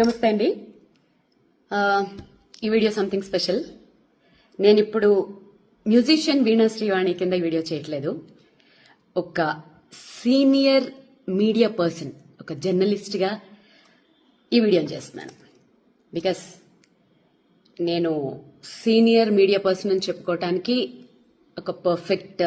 నమస్తే అండి. ఈ వీడియో సంథింగ్ స్పెషల్. నేను ఇప్పుడు మ్యూజిషియన్ వీణా శ్రీవాణి కింద ఈ వీడియో చేయట్లేదు. ఒక సీనియర్ మీడియా పర్సన్, ఒక జర్నలిస్ట్గా ఈ వీడియోని చేస్తున్నాను. బికాస్ నేను సీనియర్ మీడియా పర్సన్ అని చెప్పుకోవటానికి ఒక పర్ఫెక్ట్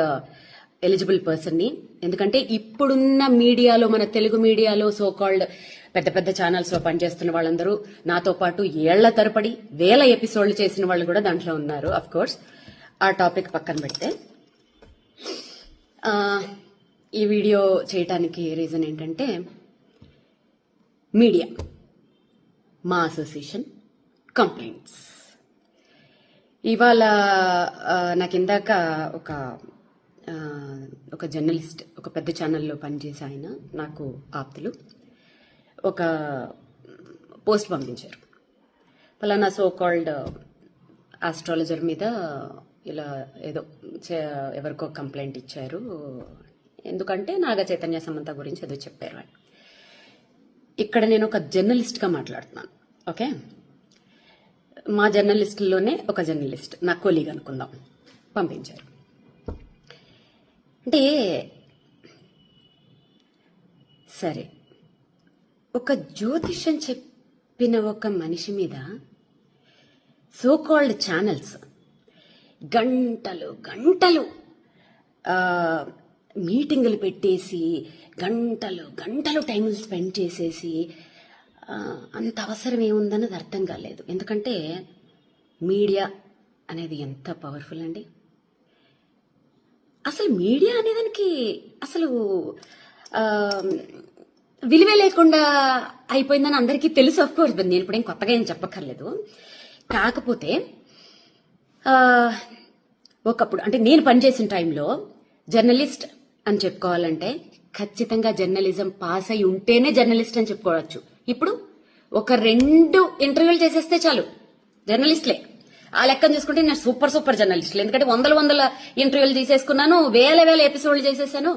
ఎలిజిబుల్ పర్సన్ని. ఎందుకంటే ఇప్పుడున్న మీడియాలో, మన తెలుగు మీడియాలో సో కాల్డ్ పెద్ద పెద్ద ఛానల్స్ లో పనిచేస్తున్న వాళ్ళందరూ నాతో పాటు ఏళ్ల తరబడి 1000 ఎపిసోడ్లు చేసిన వాళ్ళు కూడా దాంట్లో ఉన్నారు. అఫ్ కోర్స్ ఆ టాపిక్ పక్కన పెడితే ఈ వీడియో చేయటానికి రీజన్ ఏంటంటే, మీడియా, మా అసోసియేషన్ కంప్లైంట్స్. ఇవాళ నాకు ఇందాక ఒక జర్నలిస్ట్, ఒక పెద్ద ఛానల్లో పనిచేసే ఆయన, నాకు ఆప్తులు, ఒక పోస్ట్ పంపించారు. పలానా సో కాల్డ్ ఆస్ట్రాలజర్ మీద ఇలా ఏదో ఎవరికో కంప్లైంట్ ఇచ్చారు, ఎందుకంటే నాగ చైతన్య సమంత గురించి ఏదో చెప్పారు అని. ఇక్కడ నేను ఒక జర్నలిస్ట్గా మాట్లాడుతున్నాను. ఓకే, మా జర్నలిస్టుల్లోనే ఒక జర్నలిస్ట్, నా కొలీగ్ అనుకుందాం, పంపించారు. అంటే సరే, ఒక జ్యోతిష్యం చెప్పిన ఒక మనిషి మీద సో కాల్డ్ ఛానల్స్ గంటలు గంటలు మీటింగులు పెట్టేసి గంటలు గంటలు టైం స్పెండ్ చేసేసి అంత అవసరం ఏముందన్నది అర్థం కాలేదు. ఎందుకంటే మీడియా అనేది ఎంత పవర్ఫుల్ అండి. అసలు మీడియా అనేదానికి అసలు విలువే లేకుండా అయిపోయిందని అందరికీ తెలుసు. ఆఫ్ కోర్స్ నేను ఇప్పుడేం కొత్తగా ఏం చెప్పక్కర్లేదు. కాకపోతే ఒకప్పుడు, అంటే నేను పనిచేసిన టైంలో జర్నలిస్ట్ అని చెప్పుకోవాలంటే ఖచ్చితంగా జర్నలిజం పాస్ అయి ఉంటేనే జర్నలిస్ట్ అని చెప్పుకోవచ్చు. ఇప్పుడు ఒక 2 ఇంటర్వ్యూలు చేసేస్తే చాలు జర్నలిస్ట్లే. ఆ లెక్కను చూసుకుంటే నేను సూపర్ జర్నలిస్టులు. ఎందుకంటే వందల ఇంటర్వ్యూలు తీసేసుకున్నాను, వేల ఎపిసోడ్లు చేసేసాను.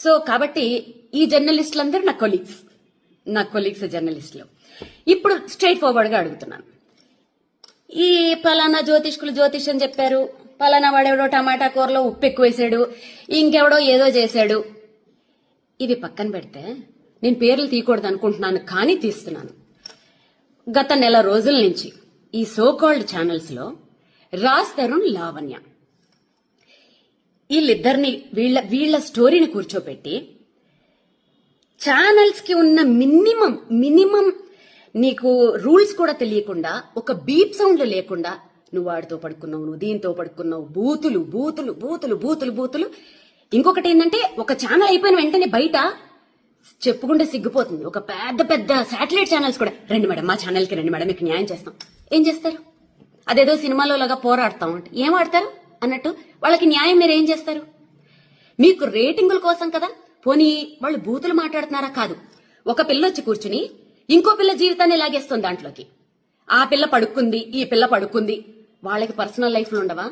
సో కాబట్టి ఈ జర్నలిస్టులందరూ నా కొలీగ్స్ జర్నలిస్టులు. ఇప్పుడు స్ట్రైట్ ఫార్వర్డ్ గా అడుగుతున్నాను, ఈ పలానా జ్యోతిష్యం చెప్పారు, పలానా వాడెవడో టమాటా కూరలో ఉప్పు ఎక్కువ వేసాడు, ఇంకెవడో ఏదో చేశాడు, ఇవి పక్కన పెడితే, నేను పేర్లు తీయకూడదు అనుకుంటున్నాను కానీ తీస్తున్నాను. గత నెల రోజుల నుంచి ఈ సో కాల్డ్ ఛానల్స్ లో రాజ్ తరుణ్, లావణ్య, వీళ్ళిద్దరిని వీళ్ళ స్టోరీని కూర్చోబెట్టి ఛానల్స్ కి ఉన్న మినిమం నీకు రూల్స్ కూడా తెలియకుండా, ఒక బీప్ సౌండ్ లేకుండా, నువ్వు వాడితో పడుకున్నావు, నువ్వు దీంతో పడుకున్నావు, బూతులు. ఇంకొకటి ఏంటంటే, ఒక ఛానల్ అయిపోయిన వెంటనే బయట చెప్పుకుంటే సిగ్గిపోతుంది, ఒక పెద్ద శాటిలైట్ ఛానల్స్ కూడా, రండి మేడం మా ఛానల్కి రండి మేడం, మీకు న్యాయం చేస్తాం. ఏం చేస్తారు? అదేదో సినిమాలో లాగా పోరాడతాం అంటే ఏం ఆడతారు అన్నట్టు వాళ్ళకి న్యాయం మీరు ఏం చేస్తారు? మీకు రేటింగుల కోసం కదా. పోనీ వాళ్ళు బూతులు మాట్లాడుతున్నారా? కాదు, ఒక పిల్ల వచ్చి కూర్చుని ఇంకో పిల్ల జీవితాన్ని లాగేస్తుంది దాంట్లోకి. ఆ పిల్ల పడుకుంది, ఈ పిల్ల పడుకుంది. వాళ్ళకి పర్సనల్ లైఫ్లు ఉండవా?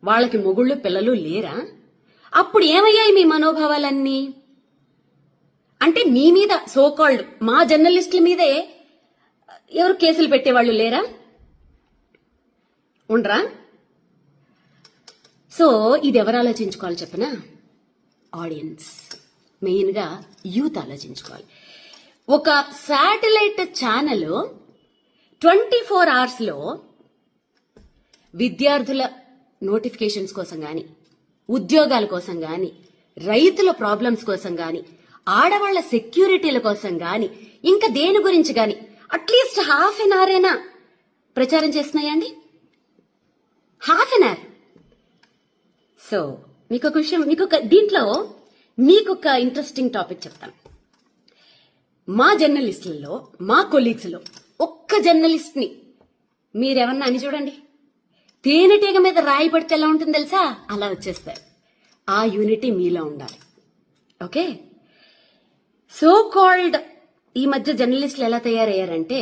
వాళ్ళకి మొగుళ్ళు పిల్లలు లేరా? అప్పుడు ఏమయ్యాయి మీ మనోభావాలన్నీ? అంటే మీ మీద సో కాల్డ్ మా జర్నలిస్టుల మీదే ఎవరు కేసులు పెట్టేవాళ్ళు లేరా? ఉండరా? సో ఇది ఎవరు ఆలోచించుకోవాలి చెప్పనా? ఆడియన్స్, మెయిన్ గా యూత్ ఆలోచించుకోవాలి. ఒక శాటిలైట్ ఛానల్ 24 hours లో విద్యార్థుల నోటిఫికేషన్స్ కోసం గాని, ఉద్యోగాల కోసం గాని, రైతుల ప్రాబ్లమ్స్ కోసం గాని, ఆడవాళ్ల సెక్యూరిటీల కోసం గాని, ఇంకా దేని గురించి గాని అట్లీస్ట్ ½ an hour అయినా ప్రచారం చేస్తున్నాయండి. ½ an hour. సో మీకొక విషయం, దీంట్లో మీకొక ఇంట్రెస్టింగ్ టాపిక్ చెప్తాను. మా జర్నలిస్టులలో, మా కొలీగ్స్ లో ఒక్క జర్నలిస్ట్ ని మీరేమన్నా అని చూడండి, తేనెటీగ మీద రాయి పడితే ఎలా ఉంటుంది తెలుసా? అలా వచ్చేస్తారు. ఆ యూనిటీ మీలో ఉండాలి. ఓకే, సో కాల్డ్ ఈ మధ్య జర్నలిస్టులు ఎలా తయారయ్యారంటే,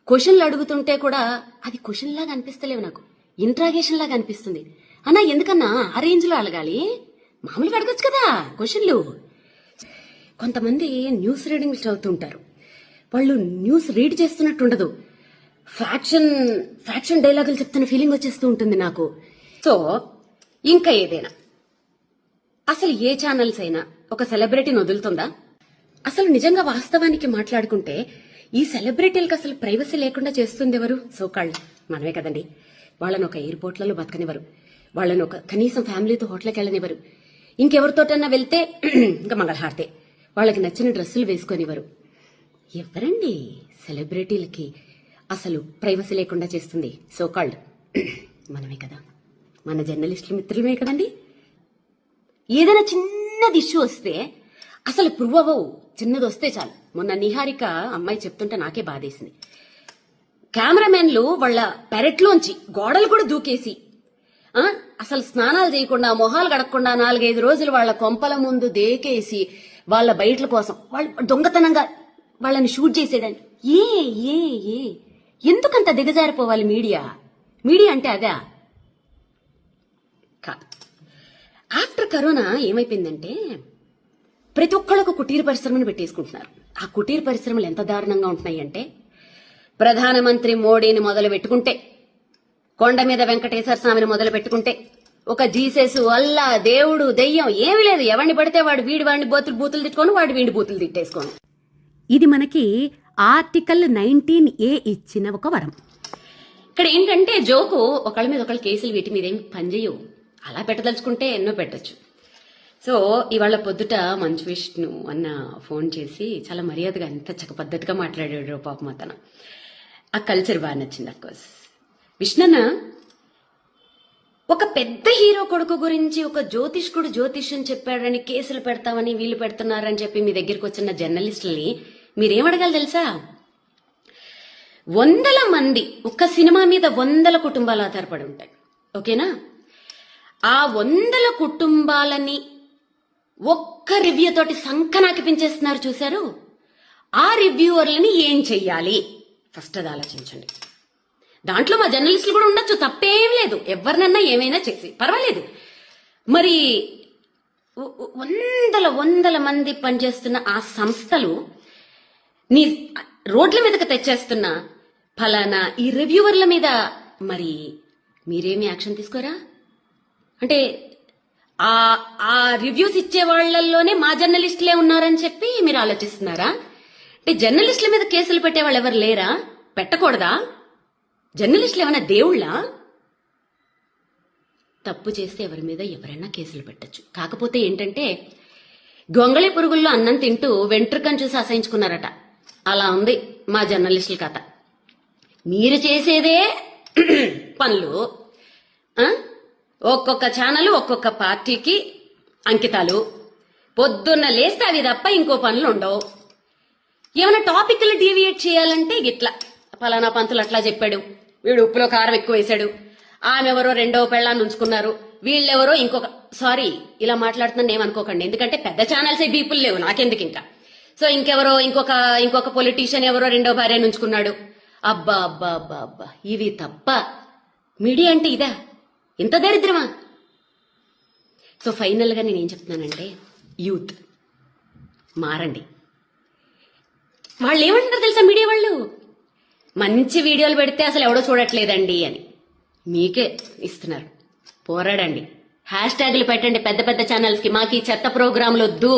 క్వశ్చన్లు అడుగుతుంటే కూడా అది క్వశ్చన్ లాగా అనిపిస్తలేవు, నాకు ఇంట్రాగేషన్ లాగా అనిపిస్తుంది. అన్నా ఎందుకన్నా ఆ రేంజ్ లో అడగాలి? మామూలుగా అడగచ్చు కదా క్వశ్చన్లు. కొంతమంది న్యూస్ రీడింగ్లు చదువుతుంటారు, వాళ్ళు న్యూస్ రీడ్ చేస్తున్నట్టు ఉండదు. ఫ్యాక్షన్ డైలాగులు చెప్తున్న ఫీలింగ్ వచ్చేస్తూ ఉంటుంది నాకు. సో ఇంకా ఏదైనా అసలు ఏ ఛానల్స్ అయినా ఒక సెలబ్రిటీని వదులుతుందా? అసలు నిజంగా వాస్తవానికి మాట్లాడుకుంటే ఈ సెలబ్రిటీలకు అసలు ప్రైవసీ లేకుండా చేస్తుంది ఎవరు? సోకాళ్ళు మనమే కదండి. వాళ్ళని ఒక ఎయిర్పోర్ట్లలో బతకనివ్వరు, వాళ్ళని ఒక కనీసం ఫ్యామిలీతో హోటల్కి వెళ్ళనివ్వరు, ఇంకెవరితోటన్నా వెళ్తే ఇంకా మంగళహారతే, వాళ్ళకి నచ్చిన డ్రెస్సులు వేసుకొనివ్వరు. ఎవరండి సెలబ్రిటీలకి అసలు ప్రైవసీ లేకుండా చేస్తుంది? సోకాల్డ్ మనమే కదా, మన జర్నలిస్టుల మిత్రులమే కదండి. ఏదైనా చిన్నది ఇష్యూ వస్తే అసలు ప్రూవ్ అవ్వవు, చిన్నది వస్తే చాలు. మొన్న నిహారిక అమ్మాయి చెప్తుంటే నాకే బాధేసింది. కెమెరామెన్లు వాళ్ళ పెరట్లోంచి గోడలు కూడా దూకేసి అసలు స్నానాలు చేయకుండా మొహాలు గడకుండా 4-5 రోజులు వాళ్ళ కొంపల ముందు దేకేసి వాళ్ళ బయటల కోసం వాళ్ళు దొంగతనంగా వాళ్ళని షూట్ చేసేదాన్ని. ఏ ఏ ఏ ఎందుకంత దిగజారిపోవాలి మీడియా అంటే అదా కాదు. ఆఫ్టర్ కరోనా ఏమైపోయిందంటే ప్రతి ఒక్కళ్ళకు కుటీర పరిశ్రమను పెట్టేసుకుంటున్నారు. ఆ కుటీర పరిశ్రమలు ఎంత దారుణంగా ఉంటున్నాయి అంటే, ప్రధానమంత్రి మోడీని మొదలు పెట్టుకుంటే, కొండ మీద వెంకటేశ్వర స్వామిని మొదలు పెట్టుకుంటే, ఒక జీసస్, అల్లా, దేవుడు, దెయ్యం ఏమీ లేదు. ఎవరిని పడితే వాడు వాడిని బూతులు తిట్టుకోను, వాడు వీడి బూతులు తిట్టేసుకోను. ఇది మనకి ఆర్టికల్ 19A ఇచ్చిన ఒక వరం. ఇక్కడ ఏంటంటే జోకు, ఒకళ్ళ మీద ఒకళ్ళ కేసులు వీటి మీద ఏం పనిచేయవు. అలా పెట్టదలుచుకుంటే ఎన్నో పెట్టచ్చు. సో ఇవాళ పొద్దుట మంచు విష్ణు అన్న ఫోన్ చేసి చాలా మర్యాదగా ఎంత చక్క పద్ధతిగా మాట్లాడాడు పాపం అతను. ఆ కల్చర్ బాగా నచ్చింది. అఫ్కోర్స్ విష్ణన్న ఒక పెద్ద హీరో కొడుకు గురించి ఒక జ్యోతిష్కుడు జ్యోతిష్యం చెప్పాడని కేసులు పెడతామని వీళ్ళు పెడుతున్నారని చెప్పి మీ దగ్గరికి వచ్చిన జర్నలిస్టులని మీరేమడగాలి తెలుసా? 100 మంది, ఒక్క సినిమా మీద 100 కుటుంబాలు ఆధారపడి ఉంటాయి. ఓకేనా? ఆ 100 కుటుంబాలని ఒక్క రివ్యూ తోటి సంకనాకి పెంచేస్తున్నారు చూశారు. ఆ రివ్యూవర్లని ఏం చెయ్యాలి ఫస్ట్ అది ఆలోచించండి. దాంట్లో మా జర్నలిస్టులు కూడా ఉండొచ్చు, తప్పేం లేదు. ఎవరినన్నా ఏమైనా చేసి పర్వాలేదు. మరి 100 మంది పనిచేస్తున్న ఆ సంస్థలు నీ రోడ్ల మీదకి తెచ్చేస్తున్న ఫలానా ఈ రివ్యూవర్ల మీద మరి మీరేమి యాక్షన్ తీసుకోరా? అంటే ఆ రివ్యూస్ ఇచ్చే వాళ్లలోనే మా జర్నలిస్టులే ఉన్నారని చెప్పి మీరు ఆలోచిస్తున్నారా? అంటే జర్నలిస్టుల మీద కేసులు పెట్టే వాళ్ళు ఎవరు లేరా? పెట్టకూడదా? జర్నలిస్టులు ఏమైనా దేవుళ్ళా? తప్పు చేస్తే ఎవరి మీద ఎవరైనా కేసులు పెట్టచ్చు. కాకపోతే ఏంటంటే గొంగళి పురుగుల్లో అన్నం తింటూ వెంట్రుకను చూసి అసహించుకున్నారట. అలా ఉంది మా జర్నలిస్టుల కథ. మీరు చేసేదే పనులు, ఒక్కొక్క ఛానల్ ఒక్కొక్క పార్టీకి అంకితాలు. పొద్దున్న లేస్తే అవి తప్ప ఇంకో పనులు ఉండవు. ఏమైనా టాపిక్లు డీవియేట్ చేయాలంటే గిట్లా పలానా పంతులు అట్లా చెప్పాడు, వీడు ఉప్పులో కారం ఎక్కువ వేశాడు, ఆమె ఎవరో 2వ పెళ్ళాన్ని ఉంచుకున్నారు, వీళ్ళెవరో ఇంకొక, సారీ ఇలా మాట్లాడుతున్నాను ఏమనుకోకండి, ఎందుకంటే పెద్ద ఛానల్స్ బీపుల్ లేవు నాకెందుకు ఇంకా. సో ఇంకెవరో ఇంకొక పొలిటీషియన్ ఎవరో 2వ భార్యను ఉంచుకున్నాడు. అబ్బా అబ్బా అబ్బా అబ్బా, ఇవి తప్ప మీడియా అంటే ఇదా? ఇంత దరిద్రమా? సో ఫైనల్ గా నేనేం చెప్తున్నానంటే, యూత్ మారండి. వాళ్ళు ఏమంటారు తెలుసా మీడియా వాళ్ళు? మంచి వీడియోలు పెడితే అసలు ఎవడో చూడట్లేదండి అని మీకే ఇస్తున్నారు. పోరాడండి, హ్యాష్ట్యాగ్లు పెట్టండి పెద్ద పెద్ద ఛానల్స్ కి. మాకు ఈ చెత్త ప్రోగ్రాంలు వద్దు,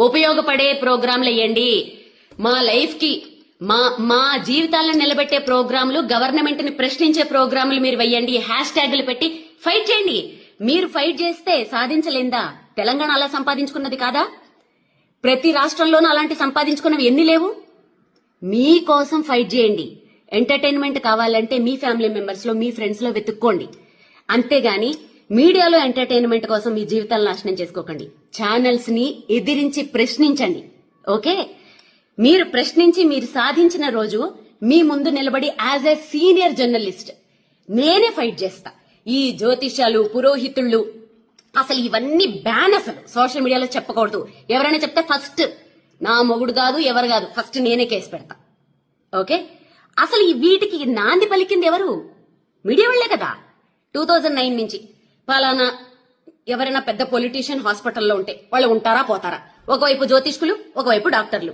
ఉపయోగపడే ప్రోగ్రాంలు వేయండి. మా లైఫ్ కి మా జీవితాలను నిలబెట్టే ప్రోగ్రాంలు, గవర్నమెంట్ ని ప్రశ్నించే ప్రోగ్రాంలు మీరు వెయ్యండి. హ్యాష్ట్యాగ్లు పెట్టి ఫైట్ చేయండి. మీరు ఫైట్ చేస్తే సాధించలేందా? తెలంగాణ అలా సంపాదించుకున్నది కాదా? ప్రతి రాష్ట్రంలోనూ అలాంటి సంపాదించుకున్నవి ఎన్ని లేవు? మీకోసం ఫైట్ చేయండి. ఎంటర్టైన్మెంట్ కావాలంటే మీ ఫ్యామిలీ మెంబర్స్ లో, మీ ఫ్రెండ్స్ లో వెతుక్కోండి. అంతేగాని మీడియాలో ఎంటర్టైన్మెంట్ కోసం మీ జీవితాలను నాశనం చేసుకోకండి. ఛానల్స్ ని ఎదిరించి ప్రశ్నించండి. ఓకే? మీరు ప్రశ్నించి మీరు సాధించిన రోజు మీ ముందు నిలబడి యాజ్ ఎ సీనియర్ జర్నలిస్ట్ నేనే ఫైట్ చేస్తా. ఈ జ్యోతిష్యాలు, పురోహితుళ్ళు, అసలు ఇవన్నీ బ్యాన్. అసలు సోషల్ మీడియాలో చెప్పకూడదు. ఎవరైనా చెప్తే ఫస్ట్ నా మొగుడు కాదు, ఎవరు కాదు, ఫస్ట్ నేనే కేసు పెడతా. ఓకే? అసలు ఈ వీటికి నాంది పలికింది ఎవరు? మీడియా వాళ్లే కదా. 2009 నుంచి పలానా ఎవరైనా పెద్ద పొలిటీషియన్ హాస్పిటల్లో ఉంటే వాళ్ళు ఉంటారా పోతారా? ఒకవైపు జ్యోతిష్కులు, ఒకవైపు డాక్టర్లు.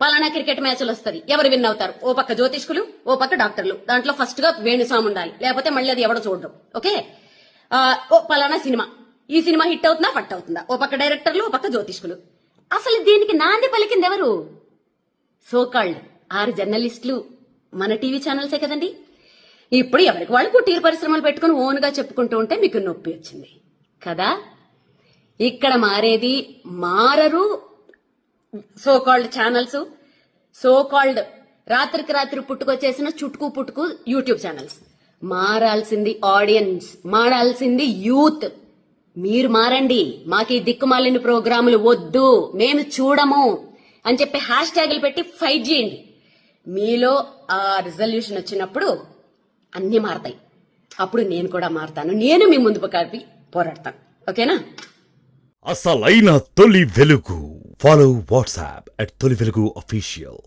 పలానా క్రికెట్ మ్యాచ్లు వస్తుంది, ఎవరు విన్ అవుతారు? ఓ పక్క జ్యోతిష్కులు, ఓ పక్క డాక్టర్లు. దాంట్లో ఫస్ట్ గా వేణుస్వామి ఉండాలి, లేకపోతే మళ్ళీ అది ఎవడో చూడడం. ఓకే, ఓ పలానా సినిమా, ఈ సినిమా హిట్ అవుతుందా ఫట్ అవుతుందా? ఓ పక్క డైరెక్టర్లు, ఓ పక్క జ్యోతిష్కులు. అసలు దీనికి నాంది పలికింది ఎవరు? సోకాల్డ్ 6 జర్నలిస్టులు, మన టీవీ ఛానల్సే కదండి. ఇప్పుడు ఎవరికి వాళ్ళు కుటీర పరిశ్రమలు పెట్టుకుని ఓన్ గా చెప్పుకుంటూ ఉంటే మీకు నొప్పి వచ్చింది కదా. ఇక్కడ మారేది మారరు సోకాల్డ్ ఛానల్స్, సోకాల్డ్ రాత్రికి రాత్రి పుట్టుకొచ్చేసిన చుట్టుకు పుట్టుకు యూట్యూబ్ ఛానల్స్. మారాల్సింది ఆడియన్స్, మారాల్సింది యూత్. మీరు మారండి. మాకు ఈ దిక్కుమాలిన ప్రోగ్రాములు వద్దు, మేము చూడము అని చెప్పి హ్యాష్ ట్యాగులు పెట్టి ఫైట్ చేయండి. మీలో ఆ రిజల్యూషన్ వచ్చినప్పుడు అన్ని మారతాయి. అప్పుడు నేను కూడా మారతాను, నేను మీ ముందు కలిపి పోరాడతాను. ఓకేనా? అసలైన తొలి వెలుగు. ఫాలో వాట్సాప్ @తొలి వెలుగు official.